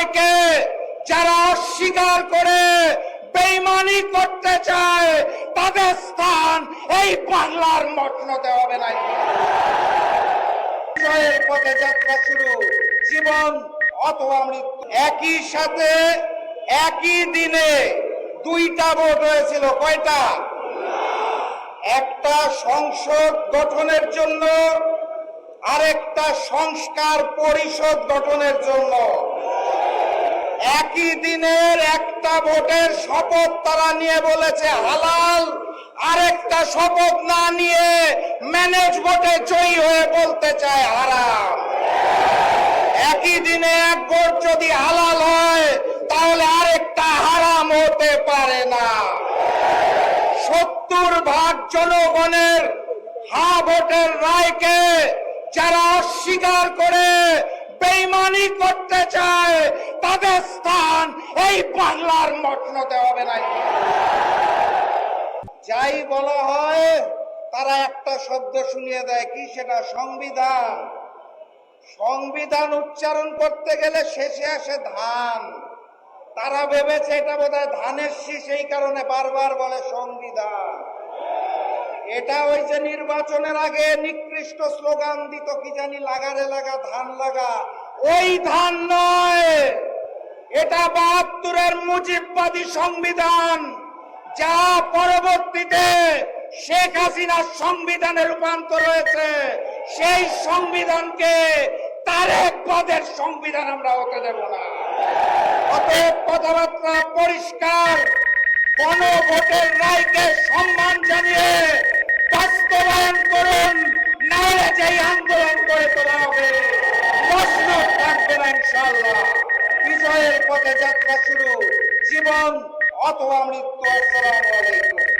রায়কে যারা অস্বীকার করে বেঈমানি করতে চায় তাদের স্থান এই বাংলার মসনদে হবে না। বিজয়ের পথে যাত্রা শুরু, জীবন অথবা মৃত্যু। একই সাথে একই দিনে দুইটা ভোট হয়েছিল। কয়টা? একটা সংসদ গঠনের জন্য, আরেকটা সংস্কার পরিষদ গঠনের জন্য। একই দিনের একটা ভোটের শপথ তারা নিয়ে বলেছে হালাল, আরেকটা শপথ না নিয়ে ম্যানেজ ভোটে জয়ী হয়ে বলতে চায় হারাম। একই দিনে এক ভোট যদি হালাল হয় তাহলে আরেকটা হারাম হতে পারে না। 70% জনগণের হা ভোটের রায়কে যারা অস্বীকার করে বেঈমানি করতে চায় তাদের স্থান এই বাংলার মসনদে হবে না। যাই বলা হয় তারা একটা শব্দ শুনিয়ে দেয়, কি সেটা? সংবিধান। সংবিধান উচ্চারণ করতে গেলে শেষে আসে ধান। তারা ভেবেছে এটা বোধহয় ধানের শীষ, এই কারণে বারবার বলে সংবিধান। এটা ওই যে নির্বাচনের আগে নিকৃষ্ট স্লোগান দিত, কি জানি, লাগারে লাগা ধান লাগা, ওই ধান নয়। এটা ৭২-এর মুজিববাদী সংবিধান, যা পরবর্তীতে শেখ হাসিনার সংবিধানে রূপান্তর হয়েছে। সেই সংবিধানকে তারেক পদের সংবিধান আমরা হতে দেব না। অতএব কথাবার্তা পরিষ্কার, গণভোটের রায়কে সম্মান জানিয়ে বাস্তবায়ন করুন, নাহলে যেই আন্দোলন করে তোলা হবে মসনদ থাকবে না ইনশাআল্লাহ। বিজয়ের পথে যাত্রা শুরু, জীবন অথবা মৃত্যু। আসসালামু আলাইকুম।